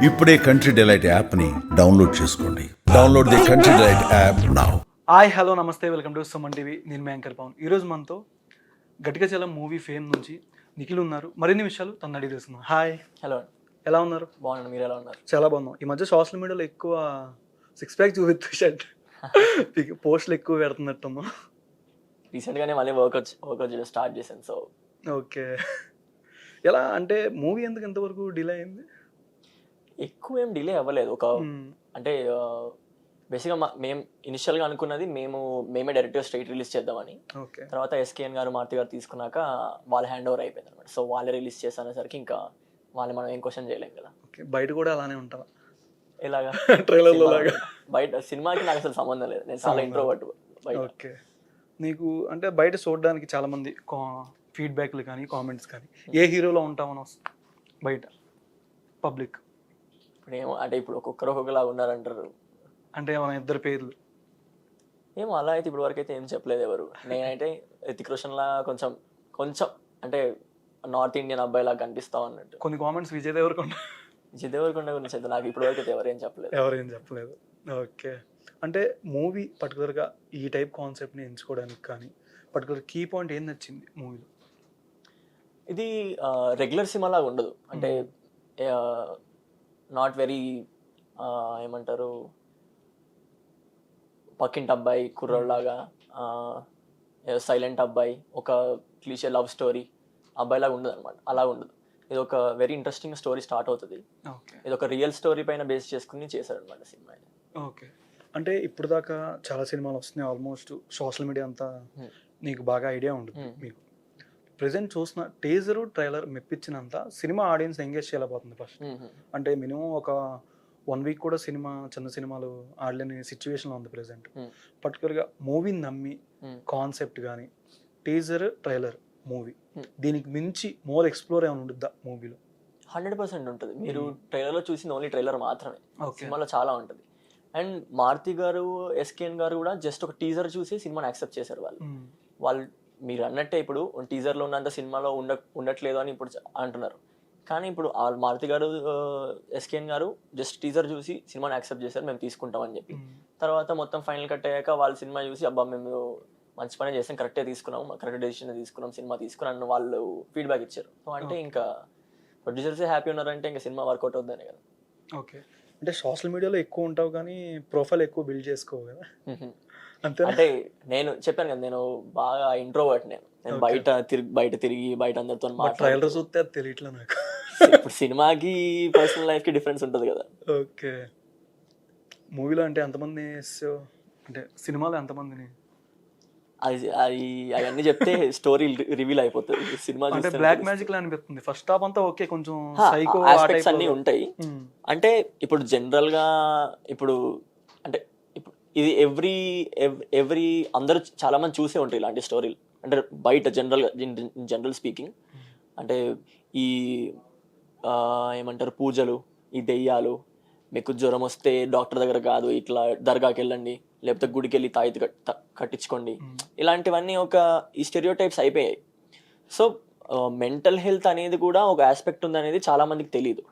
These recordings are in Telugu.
ఇప్పుడే కంట్రీ డిలైట్ యాప్ని డౌన్లోడ్ చేసుకోండి. Download the country delight app now. Hi hello నమస్తే, వెల్కమ్ టు సుమన్ టీవీ. నేను మీ యాంకర్ పవన్. ఈరోజు మనతో గట్టిగచలం మూవీ ఫేమ్ నుంచి నిఖిల్ ఉన్నారు. మరిన్ని విషయాలు తను అడిగి తెలుసుకుందాం. హాయ్, హలో, ఎలా ఉన్నారు? బాగున్నాను. మీరు ఎలా ఉన్నారు? చాలా బాగున్నాం. ఈ మధ్య సోషల్ మీడియాలో ఎక్కువ సిక్స్ ప్యాక్ చూపించాడు, పోస్టులు ఎక్కువ పెడుతున్నట్టున్నాం. రీసెంట్గానే మళ్ళీ వర్కౌట్ చేయడం స్టార్ట్ చేశాను. సో ఓకే, ఎలా అంటే మూవీ ఎందుకు ఎంతవరకు డిలే అయింది? ఎక్కువ ఏం డిలే అవ్వలేదు. అంటే బేసిక్గా మేము ఇనిషియల్గా అనుకున్నది మేమే డైరెక్ట్గా స్ట్రైట్ రిలీజ్ చేద్దామని. ఓకే, తర్వాత ఎస్కేఎన్ గారు, మారుతి గారు తీసుకున్నాక వాళ్ళ హ్యాండ్ ఓవర్ అయిపోయింది అనమాట. సో వాళ్ళే రిలీజ్ చేసేసరికి ఇంకా వాళ్ళని మనం ఏం క్వశ్చన్ చేయలేం కదా. ఓకే, బయట కూడా అలానే ఉంటావా? ఎలాగా? ట్రైలర్లో లాగా? బయట సినిమాకి నాకు అసలు సంబంధం లేదు. నేను చాలా ఇంట్రోవర్ట్ బయట. ఓకే, నీకు అంటే బయట చూడడానికి చాలా మంది ఫీడ్బ్యాక్లు కానీ కామెంట్స్ కానీ ఏ హీరోలో ఉంటామని వస్తుంది బయట పబ్లిక్? ఇప్పుడు ఏమో అంటే ఇప్పుడు ఒక్కొక్కలాగా ఉన్నారంటారు. అంటే మన ఇద్దరు పేర్లు ఏమో అలా అయితే ఇప్పుడు వరకు అయితే ఏం చెప్పలేదు ఎవరు. నేనైతే రితిక్ రోషన్లా కొంచెం అంటే నార్త్ ఇండియన్ అబ్బాయిలా కనిపిస్తావు అన్నట్టు. కొన్ని కామెంట్స్ విజయ్ దేవరకొండ గురించి అయితే నాకు ఇప్పుడు వరకు అయితే ఎవరేం చెప్పలేదు. ఓకే, అంటే మూవీ పర్టికులర్గా ఈ టైప్ కాన్సెప్ట్ని ఎంచుకోవడానికి కానీ పర్టికులర్ కీ పాయింట్ ఏం నచ్చింది మూవీలో? ఇది రెగ్యులర్ సినిమా లాగా ఉండదు. అంటే నాట్ వెరీ ఏమంటారు, పక్కింటి అబ్బాయి కుర్రోడ్లాగా, సైలెంట్ అబ్బాయి, ఒక క్లీషే లవ్ స్టోరీ అబ్బాయి లాగా ఉండదు అనమాట. అలా ఉండదు. ఇది ఒక వెరీ ఇంట్రెస్టింగ్ స్టోరీ స్టార్ట్ అవుతుంది. ఇది ఒక రియల్ స్టోరీ పైన బేస్ చేసుకుని చేశాడు అనమాట సినిమా. ఓకే, అంటే ఇప్పుడు దాకా చాలా సినిమాలు వస్తున్నాయి. ఆల్మోస్ట్ సోషల్ మీడియా అంతా నీకు బాగా ఐడియా ఉంటుంది. మీకు ప్రెసెంట్ చూసిన టీజరు ట్రైలర్ మెప్పించినంత సినిమా ఆడియన్స్ ఎంగేజ్ చేయలేకపోతుంది ఫస్ట్. అంటే మినిమం ఒక 1 వీక్ కూడా చిన్న సినిమాలు ఆడలేని సిచ్యువేషన్లో ఉంది ప్రెసెంట్. పర్టికులర్గా మూవీని నమ్మి కాన్సెప్ట్ కానీ టీజర్ ట్రైలర్ మూవీ దీనికి మించి మోర్ ఎక్స్ప్లోర్ ఏమైనా ఉంటుందా మూవీలో? 100% ఉంటుంది. మీరు ట్రైలర్లో చూసింది ఓన్లీ ట్రైలర్ మాత్రమే. సినిమాలో చాలా ఉంటుంది. అండ్ మారుతి గారు, ఎస్కేఎన్ గారు కూడా జస్ట్ ఒక టీజర్ చూసి సినిమాని యాక్సెప్ట్ చేశారు. వాళ్ళు మీరు అన్నట్టే ఇప్పుడు టీజర్లో ఉన్నంత సినిమాలో ఉండట్లేదు అని ఇప్పుడు అంటున్నారు. కానీ ఇప్పుడు మారుతి గారు, ఎస్కేఎన్ గారు జస్ట్ టీజర్ చూసి సినిమాని యాక్సెప్ట్ చేశారు, మేము తీసుకుంటామని చెప్పి. తర్వాత మొత్తం ఫైనల్ కట్ అయ్యాక వాళ్ళ సినిమా చూసి అబ్బా మేము మంచి పని చేసాం, కరెక్టే తీసుకున్నాం, కరెక్ట్ డెసిషన్ తీసుకున్నాం, సినిమా తీసుకున్నాను వాళ్ళు ఫీడ్బ్యాక్ ఇచ్చారు. సో అంటే ఇంకా ప్రొడ్యూసర్సే హ్యాపీ ఉన్నారంటే ఇంకా సినిమా వర్కౌట్ అవుతుందనే కదా. ఓకే, అంటే సోషల్ మీడియాలో ఎక్కువ ఉంటావు కానీ ప్రొఫైల్ ఎక్కువ బిల్డ్ చేసుకోవు కదా? అంతే. అంటే నేను చెప్పాను కదా, నేను బాగా ఇంట్రోవర్ట్. నేను బయట తిరిగి బయట అందరితో ట్రైలర్ చూస్తే అది తెలియట్లే నాకు. ఇప్పుడు సినిమాకి పర్సనల్ లైఫ్ కి డిఫరెన్స్ ఉంటుంది కదా. ఓకే, మూవీలో అంటే ఎంతమంది, అంటే సినిమాలో ఎంతమందిని అవన్నీ చెప్తే స్టోరీ రివీల్ అయిపోతుంది. సినిమా అంటే బ్లాక్ మ్యాజిక్ లా అనిపిస్తుంది. ఫస్ట్ హాఫ్ అంతా ఓకే, కొంచెం సైకో ఆస్పెక్ట్స్ అన్ని ఉంటాయి. అంటే ఇప్పుడు జనరల్ గా ఇప్పుడు అంటే ఇది ఎవ్రీ అందరూ చాలా మంది చూసే ఉంటారు ఇలాంటి స్టోరీలు. అంటే బయట జనరల్ స్పీకింగ్ అంటే ఈ ఏమంటారు, పూజలు, ఈ దెయ్యాలు, మీకు జ్వరం వస్తే డాక్టర్ దగ్గర కాదు ఇట్లా దర్గాకి వెళ్ళండి, లేకపోతే గుడికి వెళ్ళి తాయితీ కట్టించుకోండి, ఇలాంటివన్నీ ఈ స్టెరియోటైప్స్ అయిపోయాయి. సో మెంటల్ హెల్త్ అనేది కూడా ఒక ఆస్పెక్ట్ ఉంది అనేది చాలా మందికి తెలియదు.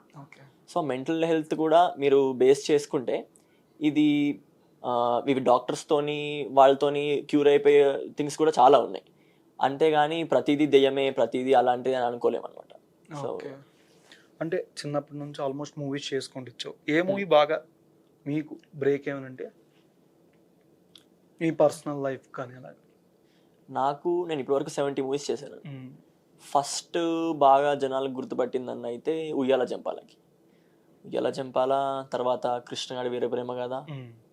సో మెంటల్ హెల్త్ కూడా మీరు బేస్ చేసుకుంటే ఇవి డాక్టర్స్తోని వాళ్ళతోని క్యూర్ అయిపోయే థింగ్స్ కూడా చాలా ఉన్నాయి. అంతేగాని ప్రతిదీ దెయ్యమే, ప్రతిదీ అలాంటిది అని అనుకోలేమన్నమాట. సో అంటే చిన్నప్పటి నుంచి ఆల్మోస్ట్ మూవీస్ చేసుకుంటూ ఇచ్చావు. ఏ మూవీ బాగా మీకు బ్రేక్ ఏమనంటే మీ పర్సనల్ లైఫ్ కానీ అలా? నేను ఇప్పటివరకు 70 మూవీస్ చేశాను. ఫస్ట్ బాగా జనాలకు గుర్తుపట్టిందన్న అయితే ఉయ్యాల జంపాల, తర్వాత కృష్ణగాడి వీర ప్రేమ కదా,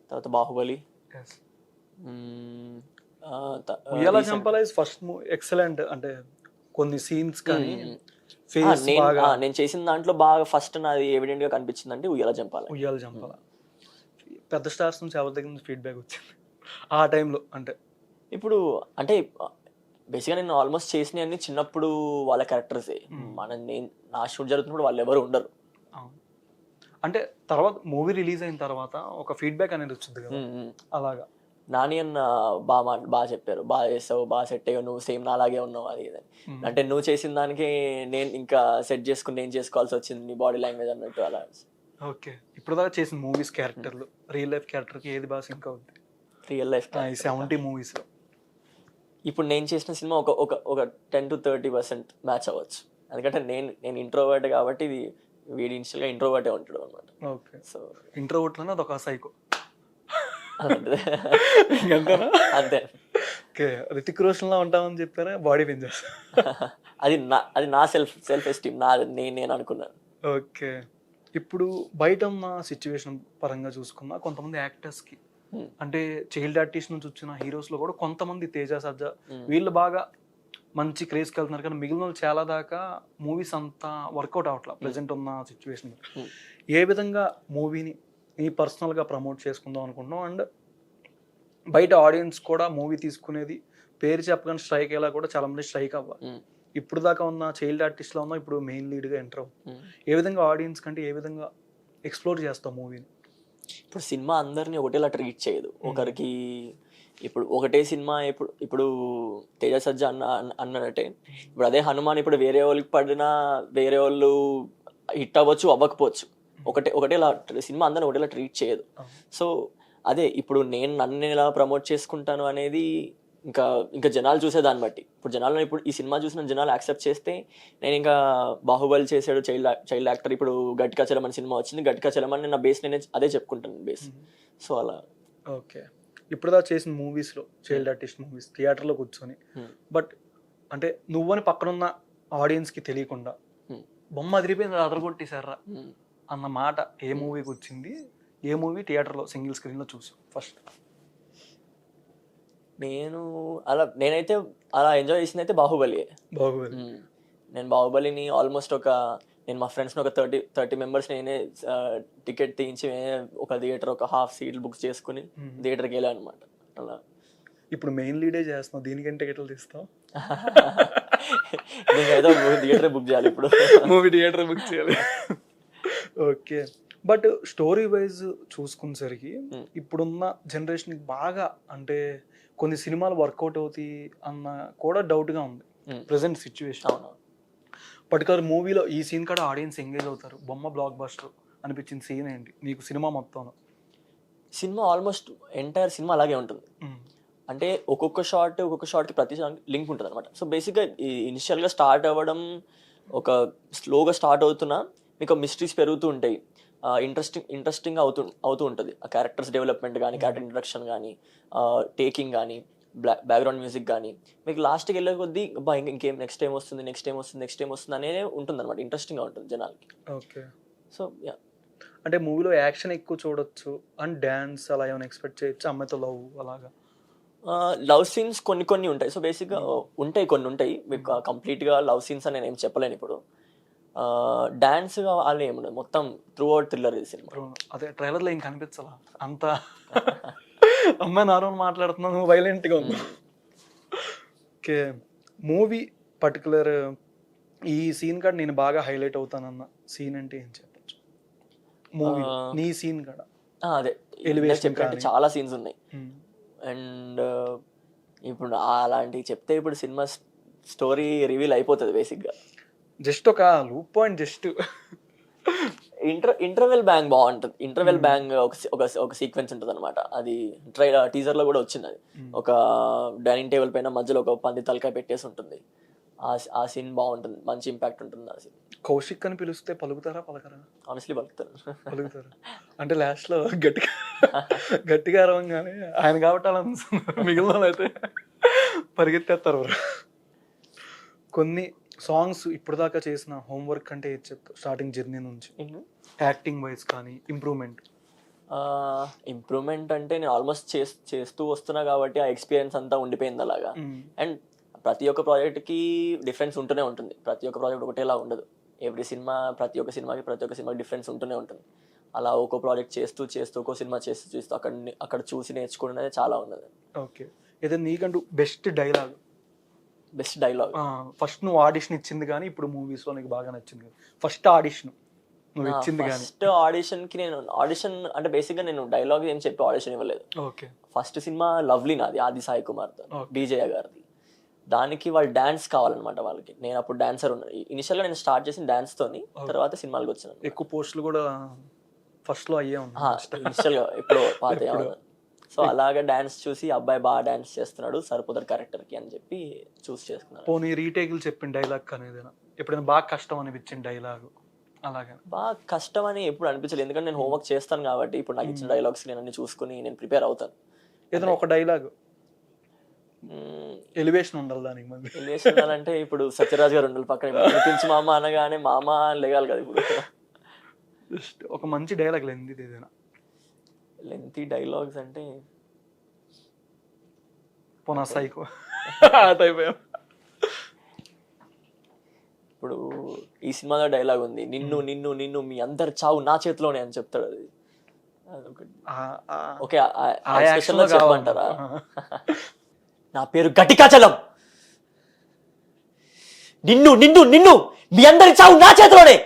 తర్వాత బాహుబలి. ఉయ్యాల జంపాల ఇస్ ఫస్ట్ ఎక్సలెంట్. అంటే కొన్ని సీన్స్ కానీ నేను చేసిన దాంట్లో బాగా ఫస్ట్ నాది ఎవిడెంట్ గా కనిపించింది అంటే ఉయ్యాల జంపాల. పెద్ద స్టార్స్ నుంచి ఎవరి దగ్గర నుంచి ఫీడ్బ్యాక్ వచ్చింది ఆ టైంలో? అంటే ఇప్పుడు అంటే బేసిక్గా నేను ఆల్మోస్ట్ చేసిన అన్ని చిన్నప్పుడు వాళ్ళ క్యారెక్టర్సే. నా షూట్ జరుగుతున్నప్పుడు వాళ్ళు ఎవరు ఉండరు. అంటే తర్వాత మూవీ రిలీజ్ అయిన తర్వాత ఒక ఫీడ్బ్యాక్ అనేది వచ్చింది కదా, అలాగా నాని అన్న బాగా చెప్పారు, బాగా చేస్తావు, బాగా సెట్ అయ్యావు, నువ్వు సేమ్ నాలాగే ఉన్నావు అది ఇది. అంటే నువ్వు చేసిన దానికి నేను ఇంకా సెట్ చేసుకుని నేను చేసుకోవాల్సి వచ్చింది నీ బాడీ లాంగ్వేజ్ అన్నట్టు అలా. ఓకే. ఇప్పటిదాకా చేసిన మూవీస్ క్యారెక్టర్లు రియల్ లైఫ్ క్యారెక్టర్కి ఏది బాగా సింక్ అవుద్ది రియల్ లైఫ్ ఈ 70 మూవీస్లో? ఇప్పుడు నేను చేసిన సినిమా ఒక 10-30% మ్యాచ్ అవ్వచ్చు. ఎందుకంటే నేను ఇంట్రోవర్ట్ కాబట్టి వీడి ఇన్షియల్గా ఇంట్రోవర్టే ఉంటాడు అనమాట. ఓకే. సో ఇంట్రోవర్ట్లోనే అదొక సైకో. అంతే. అంతే. ఓకే. రితిక్ రోషన్లా ఉంటామని చెప్పారా, బాడీ పెంచేస్తా? అది నా సెల్ఫ్ ఎస్టీమ్ నేను అనుకున్నాను. ఓకే. ఇప్పుడు బయట ఉన్న సిచ్యువేషన్ పరంగా చూసుకున్నా కొంతమంది యాక్టర్స్కి అంటే చైల్డ్ ఆర్టిస్ట్ నుంచి వచ్చిన హీరోస్లో కూడా కొంతమంది తేజ సజ్జా వీళ్ళు బాగా మంచి క్రేజ్కి వెళ్తున్నారు, కానీ మిగిలిన వాళ్ళు చాలా దాకా మూవీస్ అంతా వర్కౌట్ అవ్వట్లేదు ప్రజెంట్ ఉన్న సిచ్యువేషన్. ఏ విధంగా మూవీని నీ పర్సనల్గా ప్రమోట్ చేసుకుందాం అనుకుంటున్నాం, అండ్ బయట ఆడియన్స్ కూడా మూవీ తీసుకునేది పేరు చెప్పగానే స్ట్రైక్ అయ్యేలా కూడా చాలా మంది స్ట్రైక్ అవ్వాలి. ఇప్పుడు దాకా ఉన్న చైల్డ్ ఆర్టిస్ట్లో ఉన్న ఇప్పుడు మెయిన్ లీడ్గా ఎంటర్ అవ్వం. ఏ విధంగా ఆడియన్స్ కంటే ఏ విధంగా ఎక్స్ప్లోర్ చేస్తాం మూవీని? ఇప్పుడు సినిమా అందరినీ ఒకటేలా ట్రీట్ చేయదు. ఒకరికి ఇప్పుడు ఒకటే సినిమా ఇప్పుడు తేజ సజ్జా అన్నట్టే ఇప్పుడు అదే హనుమాన్ ఇప్పుడు వేరే వాళ్ళకి పడినా వేరే వాళ్ళు హిట్ అవ్వచ్చు అవ్వకపోవచ్చు. ఒకటేలా సినిమా అందరినీ ఒకటేలా ట్రీట్ చేయదు. సో అదే ఇప్పుడు నన్ను ఎలా ప్రమోట్ చేసుకుంటాను అనేది ఇంకా జనాలు చూసే దాన్ని బట్టి. ఇప్పుడు ఈ సినిమా చూసిన జనాలు యాక్సెప్ట్ చేస్తే నేను ఇంకా బాహుబలి చేశాడు చైల్డ్ యాక్టర్, ఇప్పుడు గట్టిగా చలమని సినిమా వచ్చింది, గట్టిగా చలమని నా బేస్ నేను అదే చెప్పుకుంటాను బేస్. సో అలా. ఓకే. ఇప్పుడుదా చేసిన మూవీస్లో చైల్డ్ ఆర్టిస్ట్ మూవీస్ థియేటర్లో కూర్చొని బట్ అంటే నువ్వని పక్కనున్న ఆడియన్స్కి తెలియకుండా బొమ్మ అదిరిపోయింది అదరగొట్టేశారా అన్న మాట ఏ మూవీకి వచ్చింది? ఏ మూవీ థియేటర్లో సింగిల్ స్క్రీన్లో చూసావు ఫస్ట్? నేనైతే అలా ఎంజాయ్ చేసింది అయితే బాహుబలి. నేను బాహుబలిని ఆల్మోస్ట్ నేను మా ఫ్రెండ్స్ని ఒక 30 మెంబర్స్ నేనే టికెట్ తీయించి ఒక థియేటర్ ఒక హాఫ్ సీట్లు బుక్ చేసుకుని థియేటర్కి వెళ్ళాను అనమాట. అలా. ఇప్పుడు మెయిన్ లీడే చేస్తున్నావు, దీనికంటే టికెట్లు తీస్తావు? నేను ఏదో థియేటర్ బుక్ చేయాలి ఇప్పుడు. మూవీ థియేటర్ బుక్ చేయాలి. ఓకే. బట్ స్టోరీ వైజ్ చూసుకునేసరికి ఇప్పుడున్న జనరేషన్కి బాగా అంటే కొన్ని సినిమాలు వర్కౌట్ అవుతాయి అన్న కూడా డౌట్గా ఉంది ప్రజెంట్ సిచ్యువేషన్. అవును. పర్టికులర్ మూవీలో ఈ సీన్ కూడా ఆడియన్స్ ఎంగేజ్ అవుతారు, బొమ్మ బ్లాక్ బస్టర్ అనిపించిన సీన్ ఏంటి నీకు సినిమా మొత్తంలో? సినిమా ఆల్మోస్ట్ ఎంటైర్ సినిమా అలాగే ఉంటుంది. అంటే ఒక్కొక్క షాట్కి ప్రతి లింక్ ఉంటుంది అనమాట. సో బేసిక్గా ఇనిషియల్గా స్టార్ట్ అవ్వడం ఒక స్లోగా స్టార్ట్ అవుతున్నా మీకు మిస్టరీస్ పెరుగుతూ ఉంటాయి, ఇంట్రెస్టింగ్ అవుతూ ఉంటుంది. ఆ క్యారెక్టర్స్ డెవలప్మెంట్ కానీ, క్యారెక్టర్ ఇంట్రడక్షన్ కానీ, టేకింగ్ కానీ, బ్యాక్గ్రౌండ్ మ్యూజిక్ కానీ మీకు లాస్ట్కి వెళ్ళే కొద్దీ ఇంకేం నెక్స్ట్ టైం వస్తుంది అనేది ఉంటుంది అనమాట. ఇంట్రెస్టింగ్గా ఉంటుంది జనాలకి. ఓకే. So yeah. అంటే మూవీలో యాక్షన్ ఎక్కువ చూడొచ్చు అండ్ డ్యాన్స్ అలా ఏమైనా ఎక్స్పెక్ట్ చేయొచ్చు, అమ్మాయితో లవ్ అలాగా? లవ్ సీన్స్ కొన్ని ఉంటాయి. సో బేసిక్గా కొన్ని ఉంటాయి మీకు కంప్లీట్గా లవ్ సీన్స్ అని నేను ఏం చెప్పలేను ఇప్పుడు. డాన్స్ వాళ్ళు ఏముండదు, మొత్తం త్రూ అవుట్ థ్రిల్లర్ ఇది సినిమా. అదే ట్రైలర్లో ఏం కనిపించాలా అంత అమ్మాయి నార్మల్ మాట్లాడుతున్నాను, వైలెంట్గా ఉంది. ఓకే. మూవీ పర్టికులర్ ఈ సీన్ కాడ నేను బాగా హైలైట్ అవుతానన్న సీన్ అంటే ఏం చెప్పచ్చు మూవీ? నీ సీన్ కాడ అదే చెప్పినట్టు చాలా సీన్స్ ఉన్నాయి. అండ్ ఇప్పుడు అలాంటివి చెప్తే ఇప్పుడు సినిమా స్టోరీ రివీల్ అయిపోతుంది బేసిక్గా. జస్ట్ ఒక loop point, just interval bang బాగుంటుంది. ఇంటర్వెల్ బ్యాంగ్ ఒక సీక్వెన్స్ ఉంటుంది అనమాట. అది టీజర్ లో కూడా వచ్చింది. అది ఒక డైనింగ్ టేబుల్ పైన మధ్యలో ఒక పంది తలకాయ పెట్టేసి ఉంటుంది. ఆ సీన్ బాగుంటుంది, మంచి ఇంపాక్ట్ ఉంటుంది ఆ సీన్. కౌశిక్ అని పిలిస్తే పలుకుతారా పలకరా? ఆనెస్ట్లీ పలుకుతారు. అంటే లాస్ట్ లో గట్టిగా అరవంగానే ఆయన కాబట్టి అలా మిగిలిన అయితే పరిగెత్తేస్తారు. కొన్ని సాంగ్స్ ఇప్పుడు దాకా చేసిన హోంవర్క్ అంటే ఏది చెప్తావు స్టార్టింగ్ జర్నీ నుంచి? యాక్టింగ్ వైజ్ కానీ ఇంప్రూవ్మెంట్ అంటే నేను ఆల్మోస్ట్ చేస్తూ వస్తున్నా కాబట్టి ఆ ఎక్స్పీరియన్స్ అంతా ఉండిపోయింది అలాగా. అండ్ ప్రతి ఒక్క ప్రాజెక్ట్కి డిఫరెన్స్ ఉంటూనే ఉంటుంది. ప్రతి ఒక్క ప్రాజెక్ట్ ఒకటేలా ఉండదు. ప్రతి ఒక్క సినిమాకి డిఫరెన్స్ ఉంటూనే ఉంటుంది. అలా ఒక్కో ప్రాజెక్ట్ చేస్తూ ఒక్కో సినిమా చేస్తూ అక్కడ చూసి నేర్చుకునేది చాలా ఉన్నది. ఓకే. ఏదైనా నీకంటూ బెస్ట్ డైలాగ్ ఫస్ట్ నువ్వు ఆడిషన్ ఇచ్చింది కానీ ఇప్పుడు మూవీస్లో నీకు బాగా నచ్చింది? ఫస్ట్ ఆడిషన్ నువ్వు ఇచ్చింది కానీ? ఫస్ట్ ఆడిషన్కి నేను అంటే బేసిక్గా నేను డైలాగ్ ఏం చెప్పి ఆడిషన్ ఇవ్వలేదు. ఓకే. ఫస్ట్ సినిమా లవ్లీ నాది, ఆది సాయి కుమార్తో, బీజేయ గారిది. దానికి వాళ్ళు డాన్స్ కావాలన్నమాట వాళ్ళకి. నేను అప్పుడు డాన్సర్ ఉన్నాను. ఇనిషియల్గా నేను స్టార్ట్ చేసిన డాన్స్తోని, తర్వాత సినిమాలకు వచ్చాను. ఎక్కువ పోస్టులు కూడా ఫస్ట్ లో అయ్యే ఉంది ఇనిషియల్ గా ఇప్పుడు పాత సో అలాగా డాన్స్ చూసి అబ్బాయి బాగా డాన్స్ చేస్తున్నాడు సరిపోతాడు క్యారెక్టర్ కి అని చెప్పి చూస్ చేసుకున్నాను. పోనీ రీటేకులు చెప్పిన డైలాగ్ అనేది ఎప్పుడైనా బాగా కష్టం అనిపించిన డైలాగ్ అలాగే? బాగా కష్టం అని ఎప్పుడు అనిపించలేదు, ఎందుకంటే నేను హోంవర్క్ చేస్తాను కాబట్టి ఇప్పుడు నాకు ఇచ్చిన డైలాగ్స్ నేను అన్ని చూసుకుని నేను ప్రిపేర్ అవుతాను. ఏదైనా ఒక డైలాగ్ ఎలివేషన్ ఉండాలి దానికి మళ్ళీ. ఎలివేషన్ ఉండాలంటే ఇప్పుడు సత్యరాజ్ గారు ఉండాలి పక్కన, పిలిచి మామ అనగానే మామ లేగాలి కదా ఇప్పుడు. జస్ట్ ఒక మంచి డైలాగ్ లేనిది ఏదైనా లెంతీ డైలాగ్స్ అంటే పోనా సైకో ఆ టైప్. ఇప్పుడు ఈ సినిమాలో డైలాగ్ ఉంది, నిన్ను నిన్ను నిన్ను మీ అందరి చావు నా చేతిలోనే అని చెప్తాడు. అది ఓకే చెప్పమంటారా? నా పేరు గట్టికాచలం, నిన్ను నిన్ను నిన్ను మీ అందరి చావు నా చేతిలోనే.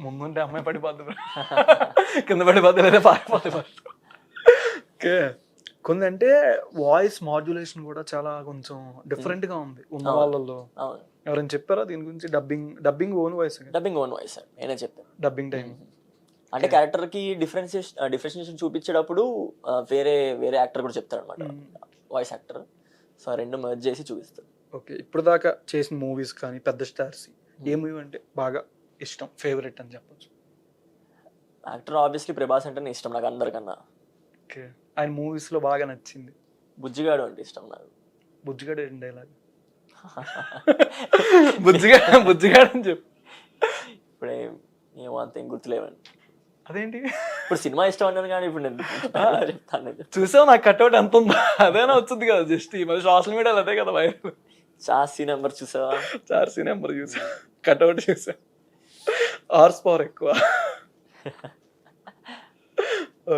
ముందుంటే అమ్మాయి పడిపోతుంది, కింద పడిపోతుంది లేదా పారిపోతుంది ఫస్ట్. ఓకే, కొన్ని అంటే వాయిస్ మాడ్యులేషన్ కూడా చాలా కొంచెం డిఫరెంట్ గా ఉంది ఉన్న వాళ్ళలో. ఎవరైనా చెప్పారా దీని గురించి? డబ్బింగ్ ఓన్ వాయిస్ నేనే చెప్పాను. డబ్బింగ్ టైం అంటే క్యారెక్టర్ కి డిఫరెన్షియేషన్ చూపించేటప్పుడు వేరే యాక్టర్ కూడా చెప్తారు అనమాట, వాయిస్ యాక్టర్. సో ఆ రెండు మర్జ్ చేసి చూపిస్తారు. ఓకే, ఇప్పుడు దాకా చేసిన మూవీస్ కానీ పెద్ద స్టార్స్ ఏ మూవీ అంటే బాగా ఇష్టం, ఫేవరెట్ అని చెప్పచ్చు? యాక్టర్ ఆబ్వియస్లీ ప్రభాస్ అంటేనే ఇష్టం నాకు అందరికన్నా. ఓకే, ఆయన మూవీస్ లో బాగా నచ్చింది? బుజ్జిగాడు అంటే ఇష్టం నాకు. బుజ్జిగాడు ఏంటి డైలాగ్? బుజ్జిగాడు అని చెప్పు. ఇప్పుడే ఏమో అంత ఏం గుర్తులేవండి. అదేంటి ఇప్పుడు సినిమా ఇష్టం అన్నాను కానీ ఇప్పుడు నేను చెప్తాను. చూసావు నాకు కట్అవుట్ ఎంత ఉందో, అదేనా వచ్చింది కదా జస్ట్ ఈ మధ్య సోషల్ మీడియాలో అదే కదా వైరల్. చార్సీ నెంబర్ చూసావా? చార్సీ నెంబర్ చూసా, కట్అవుట్ చూసా. హార్స్ పవర్ ఎక్కువ.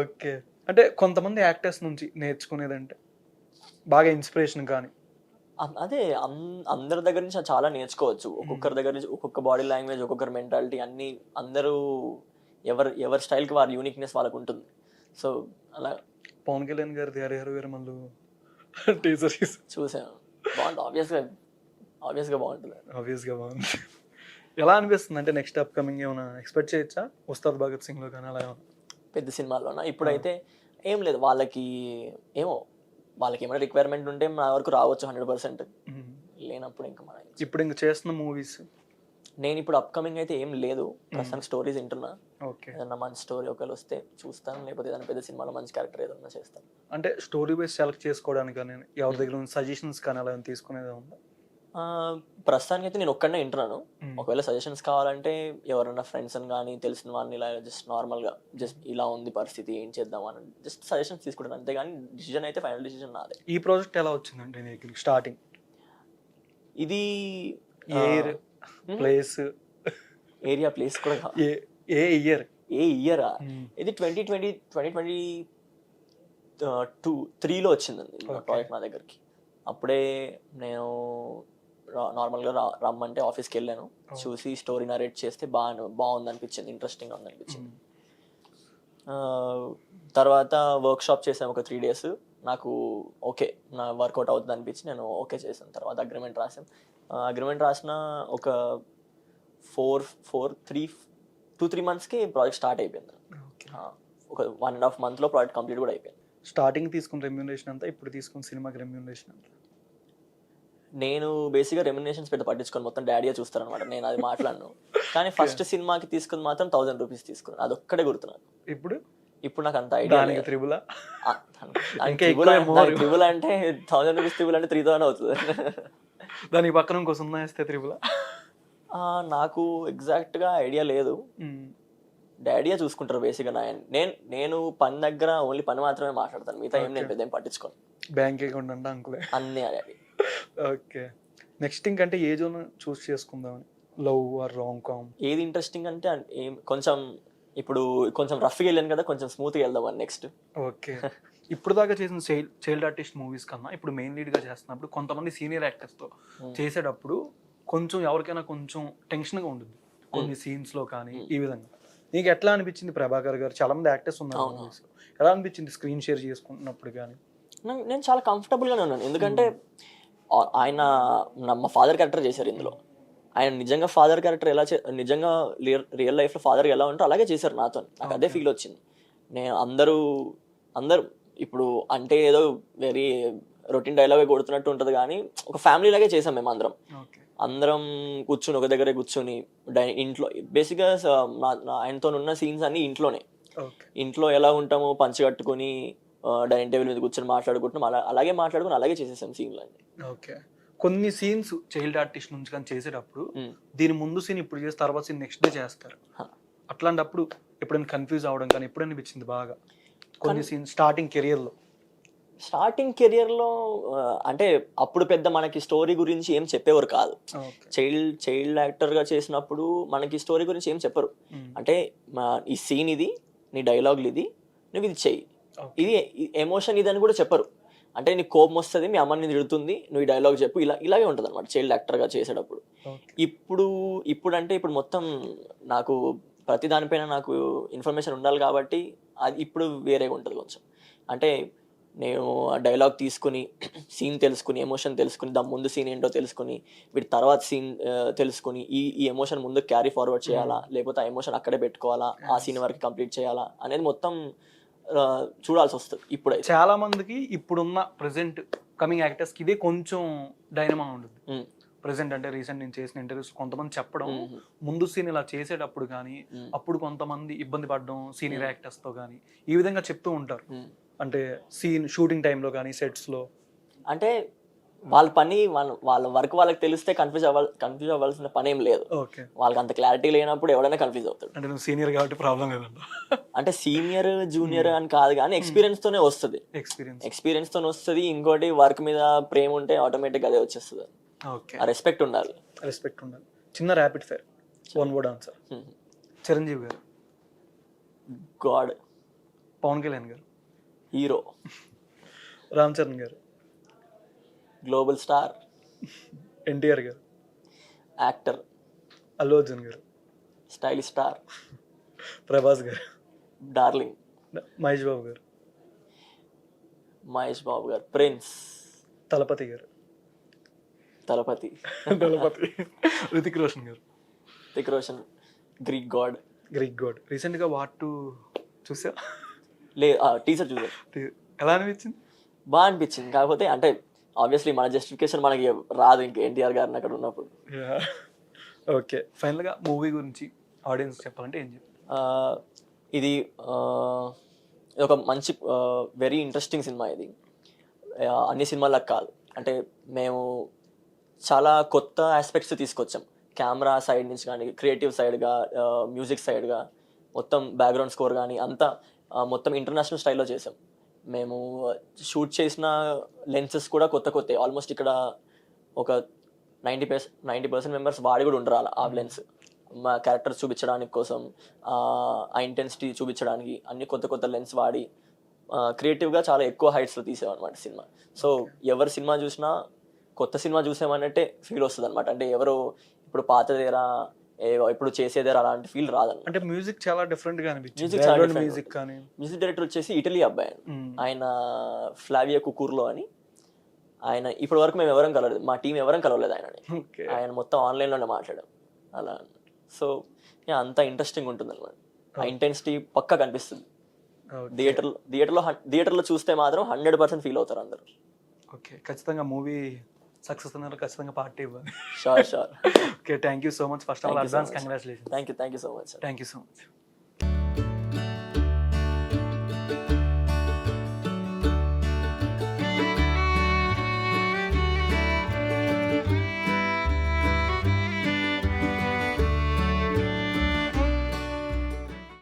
ఓకే, అంటే కొంతమంది యాక్టర్స్ నుంచి నేర్చుకునేదంటే బాగా ఇన్స్పిరేషన్ కానీ? అదే అందరి దగ్గర నుంచి చాలా నేర్చుకోవచ్చు. ఒక్కొక్కరి దగ్గర నుంచి ఒక్కొక్క బాడీ లాంగ్వేజ్, ఒక్కొక్కరి మెంటాలిటీ అన్ని, అందరూ ఎవరి స్టైల్కి వారి యూనిక్నెస్ వాళ్ళకు ఉంటుంది. సో అలా పవన్ కళ్యాణ్ గారిది హరిహర వీరమల్లు టీజర్ చూసాను, బాగుంటుంది. ఆబ్వియస్గా బాగుంటుంది. ఆబ్వియస్గా బాగుంది. ఎలా అనిపిస్తుంది అంటే నెక్స్ట్ అప్కమింగ్ ఏమైనా ఎక్స్పెక్ట్ చేయొచ్చా? ఉస్తాద్ భగత్ సింగ్లో కానీ అలా ఏమైనా పెద్ద సినిమాల్లోనా? ఇప్పుడైతే ఏం లేదు, వాళ్ళకి ఏమైనా రిక్వైర్మెంట్ ఉంటే నా వరకు రావచ్చు 100%. లేనప్పుడు ఇంకా మన ఇప్పుడు ఇంక చేస్తున్న మూవీస్ నేను ఇప్పుడు అప్కమింగ్ అయితే ఏం లేదు, ప్రస్తుతానికి స్టోరీస్ వింటున్నా. ఓకే, ఏదన్నా మంచి స్టోరీ ఒకవేళ వస్తే చూస్తాను, లేకపోతే ఏదైనా పెద్ద సినిమాలో మంచి క్యారెక్టర్ ఏదన్నా చేస్తాను. అంటే స్టోరీ బేస్ సెలెక్ట్ చేసుకోవడానికి కానీ ఎవరి దగ్గర సజెషన్స్ కానీ అలా తీసుకునేది ఉందా? ప్రస్తుతానికి అయితే నేను ఒక్కడనే వింటున్నాను. ఒకవేళ సజెషన్స్ కావాలంటే ఎవరైనా ఫ్రెండ్స్ అని కానీ తెలిసిన వాళ్ళని ఇలా జస్ట్ నార్మల్గా జస్ట్ ఇలా ఉంది పరిస్థితి ఏం చేద్దాం అని జస్ట్ సజెషన్స్ తీసుకుంటాను, అంతేగాని డిసిజన్ అయితే ఫైనల్ డిసిజన్ నాదే. ఈ ప్రాజెక్ట్ ఎలా వచ్చిందంటే నీకు స్టార్టింగ్? ఇది ఏరియా ప్లేస్ కూడా ఏ ఇయరా? ఇది 2023లో వచ్చిందండి ప్రాజెక్ట్ నా దగ్గరికి. అప్పుడే నేను నార్మల్గా రమ్మంటే ఆఫీస్కి వెళ్ళాను, చూసి స్టోరీ నరేట్ చేస్తే బాగుంది అనిపించింది, ఇంట్రెస్టింగ్గా ఉంది అనిపించింది. తర్వాత వర్క్షాప్ చేసాము ఒక 3 days. నాకు ఓకే, నా వర్కౌట్ అవుతుంది అనిపించి నేను ఓకే చేశాను. తర్వాత అగ్రిమెంట్ రాసిన ఒక 2-3 monthsకి ప్రాజెక్ట్ స్టార్ట్ అయిపోయింది. ఒక 1.5 monthలో ప్రాజెక్ట్ కంప్లీట్ కూడా అయిపోయింది. స్టార్టింగ్ తీసుకున్న రెమ్యూనరేషన్ అంతా, ఇప్పుడు తీసుకున్న సినిమాకి రెమ్యూనరేషన్ అంతా? నేను బేసిక్గా రెమ్యునరేషన్స్ పెద్ద పట్టించుకొని మొత్తం డాడీయే చూస్తారనమాట, నేను అది మాట్లాడను. కానీ ఫస్ట్ సినిమాకి తీసుకుని మాత్రం 1000 rupees తీసుకున్నాను, అదొక్కడే గుర్తున్నాను. ఇప్పుడు నాకు అంత ఐడియా త్రిబుల్ అంటే 1000 rupees త్రిబుల్ అంటే 3000 అవుతుంది. దానికి పక్కన ఇంకో 0 వేస్తే త్రిబుల్? నాకు ఎగ్జాక్ట్గా ఐడియా లేదు, డాడీయే చూసుకుంటారు బేసిక్గా. నేను పని దగ్గర ఓన్లీ పని మాత్రమే మాట్లాడతాను, మిగతా ఏం నేను పెద్ద ఏం పట్టించుకోను. బ్యాంక్ అకౌంట్ అంటే అంకులే అన్నీ డాడీ. ఓకే, నెక్స్ట్ ఇంకంటే ఏ జోన్ చూస్ చేసుకుందామని? లవ్ ఆర్ రాంగ్ కామ్? ఏది ఇంట్రెస్టింగ్ అంటే కొంచెం ఇప్పుడు కొంచెం రఫ్గా వెళ్ళాను కదా, కొంచెం స్మూత్గా వెళ్దామని నెక్స్ట్. ఓకే, ఇప్పుడు దాకా చేసిన చైల్డ్ ఆర్టిస్ట్ మూవీస్ కన్నా ఇప్పుడు మెయిన్ లీడ్గా చేస్తున్నప్పుడు కొంతమంది సీనియర్ యాక్టర్స్తో చేసేటప్పుడు కొంచెం ఎవరికైనా కొంచెం టెన్షన్గా ఉంటుంది కొన్ని సీన్స్లో కానీ. ఈ విధంగా నీకు ఎట్లా అనిపించింది? ప్రభాకర్ గారు చాలా మంది యాక్టర్స్ ఉన్నారు మూవీస్లో, ఎలా అనిపించింది స్క్రీన్ షేర్ చేసుకుంటున్నప్పుడు కానీ? నేను చాలా కంఫర్టబుల్గానే ఉన్నాను, ఎందుకంటే ఆయన మా ఫాదర్ క్యారెక్టర్ చేశారు ఇందులో. ఆయన నిజంగా ఫాదర్ క్యారెక్టర్ నిజంగా రియల్ లైఫ్లో ఫాదర్ ఎలా ఉంటో అలాగే చేశారు నాతో. నాకు అదే ఫీల్ వచ్చింది. నేను అందరూ ఇప్పుడు అంటే ఏదో వెరీ రొటీన్ డైలాగే కొడుతున్నట్టు ఉంటుంది కానీ ఒక ఫ్యామిలీ లాగే చేసాం మేము అందరం కూర్చుని ఒక దగ్గరే కూర్చొని ఇంట్లో బేసిక్గా ఆయనతో ఉన్న సీన్స్ అన్ని ఇంట్లో ఎలా ఉంటామో పంచి కట్టుకొని డైనింగ్ టేబుల్ మీద కూర్చొని మాట్లాడుకుంటున్నాం, అలాగే మాట్లాడుకుని అలాగే చేసేసాం సీన్లు అన్ని. ఓకే, కొన్ని సీన్స్ చైల్డ్ ఆర్టిస్ట్ నుంచి కానీ చేసేటప్పుడు దీని ముందు సీన్ ఇప్పుడు చేసి తర్వాత సీన్ నెక్స్ట్ డే చేస్తారు. అట్లాంటప్పుడు ఎప్పుడైనా కన్ఫ్యూజ్ అవడం కానీ ఎప్పుడైనా అనిపించింది బాగా కొన్ని సీన్ స్టార్టింగ్ కెరియర్లో? అంటే అప్పుడు పెద్ద మనకి స్టోరీ గురించి ఏం చెప్పేవారు కాదు. చైల్డ్ యాక్టర్గా చేసినప్పుడు మనకి స్టోరీ గురించి ఏం చెప్పరు. అంటే ఈ సీన్ ఇది, నీ డైలాగులు ఇది, నువ్వు ఇది చెయ్యి, ఇది ఎమోషన్ ఇది అని కూడా చెప్పరు. అంటే నీకు కోపం వస్తుంది, మీ అమ్మని తిడుతుంది, నువ్వు ఈ డైలాగ్ చెప్పు, ఇలాగే ఉంటుంది అనమాట చైల్డ్ యాక్టర్గా చేసేటప్పుడు. ఇప్పుడు మొత్తం నాకు ప్రతి దానిపైన నాకు ఇన్ఫర్మేషన్ ఉండాలి కాబట్టి అది ఇప్పుడు వేరేగా ఉంటుంది కొంచెం. అంటే నేను ఆ డైలాగ్ తీసుకుని సీన్ తెలుసుకుని ఎమోషన్ తెలుసుకుని దాని ముందు సీన్ ఏంటో తెలుసుకుని వీటి తర్వాత సీన్ తెలుసుకుని ఈ ఎమోషన్ ముందు క్యారీ ఫార్వర్డ్ చేయాలా, లేకపోతే ఆ ఎమోషన్ అక్కడే పెట్టుకోవాలా, ఆ సీన్ వరకు కంప్లీట్ చేయాలా అనేది మొత్తం చూడాల్సి వస్తుంది. ఇప్పుడే చాలా మందికి ఇప్పుడున్న ప్రెసెంట్ కమింగ్ యాక్టర్స్కి ఇదే కొంచెం డైనమా ఉంటుంది. ప్రెసెంట్ అంటే రీసెంట్ నేను చేసిన ఇంటర్వ్యూస్ కొంతమంది చెప్పడం ముందు సీన్ ఇలా చేసేటప్పుడు కానీ అప్పుడు కొంతమంది ఇబ్బంది పడడం సీనియర్ యాక్టర్స్తో కానీ ఈ విధంగా చెప్తూ ఉంటారు. అంటే సీన్ షూటింగ్ టైంలో కానీ సెట్స్లో అంటే వాళ్ళ పని వాళ్ళ వర్క్ వాళ్ళకి తెలిస్తే కన్ఫ్యూజ్ అవ్వాల్సిన పని ఏం లేదు. వాళ్ళకి అంత క్లారిటీ లేనప్పుడు ఎవడైనా కన్ఫ్యూజ్ అవుతాడు. అంటే నువ్వు సీనియర్ కాబట్టి ప్రాబ్లం లేదంట. అంటే సీనియర్ జూనియర్ అని కాదు కానీ ఎక్స్పీరియన్స్ తోనే వస్తుంది. ఇంకోటి వర్క్ మీద ప్రేమ ఉంటే ఆటోమేటిక్ అదే వచ్చేస్తుంది. రెస్పెక్ట్ ఉండాలి. చిన్న rapid fire, one word answer. Chiranjeevi గారు, గాడ్. పవన్ కళ్యాణ్ గారు, హీరో. రామ్ చరణ్ గారు, గ్లోబల్ స్టార్. ఎన్టీఆర్ గారు, యాక్టర్. అల్లు అర్జున్ గారు, స్టైలిష్ స్టార్. ప్రభాస్ గారు, డార్లింగ్. మహేష్ బాబు గారు, ప్రిన్స్. తలపతి గారు, తలపతి. రితిక్ రోషన్ గారు, గ్రీక్ గాడ్. రీసెంట్గా వాట్ టు చూసా? టీజర్ చూసా. ఎలా అనిపించింది? బాగా అనిపించింది. కాకపోతే అంటే ఆబ్వియస్లీ మన జస్టిఫికేషన్ మనకి రాదు ఇంకా ఎన్టీఆర్ గారిని అక్కడ ఉన్నప్పుడు. ఓకే, ఫైనల్గా మూవీ గురించి ఆడియన్స్ చెప్పాలంటే ఏం చెప్పి? ఇది ఒక మంచి వెరీ ఇంట్రెస్టింగ్ సినిమా. ఇది అన్ని సినిమాలకు కాదు, అంటే మేము చాలా కొత్త ఆస్పెక్ట్స్ తీసుకొచ్చాం. కెమెరా సైడ్ నుంచి కానీ, క్రియేటివ్ సైడ్గా, మ్యూజిక్ సైడ్గా, మొత్తం బ్యాక్గ్రౌండ్ స్కోర్ కానీ అంతా మొత్తం ఇంటర్నేషనల్ స్టైల్లో చేసాం. మేము షూట్ చేసిన లెన్సెస్ కూడా కొత్త. ఆల్మోస్ట్ ఇక్కడ ఒక 90% మెంబర్స్ వాడి కూడా ఉండరు ఆ లెన్స్. మా క్యారెక్టర్స్ చూపించడానికి కోసం, ఆ ఇంటెన్సిటీ చూపించడానికి అన్ని కొత్త లెన్స్ వాడి క్రియేటివ్గా చాలా ఎక్కువ హైట్స్లో తీసామన్నమాట సినిమా. సో ఎవరు సినిమా చూసినా కొత్త సినిమా చూసామన్నట్టే ఫీల్ వస్తుంది అనమాట. అంటే ఎవరు ఇప్పుడు పాతదేరా ఇప్పుడు చేసేదేరా అలాంటి ఫీల్ రాదన్నమాట. అంటే మ్యూజిక్ చాలా డిఫరెంట్గా అనిపించింది. మ్యూజిక్ డైరెక్టర్ వచ్చేసి ఇటలీ అబ్బాయి, ఆయన ఫ్లావియా కుకూర్లో అని. ఆయన ఇప్పటి వరకు మేము ఎవరం కలవలేదు, మా టీం ఎవరం కలవలేదు ఆయనని. ఆయన మొత్తం ఆన్లైన్లోనే మాట్లాడాం అలా. సో అంత ఇంట్రెస్టింగ్ ఉంటుంది అనమాట. ఆ ఇంటెన్సిటీ పక్కా కనిపిస్తుంది. థియేటర్లో చూస్తే మాత్రం 100% ఫీల్ అవుతారు అందరు. ఓకే, ఖచ్చితంగా మూవీ సక్సెస్ అన్నారు, ఖచ్చితంగా పార్టీ ఇవ్వాలి. Sure. Okay, thank you so much. First of all advance congratulations. Thank you so much. Thank you so much.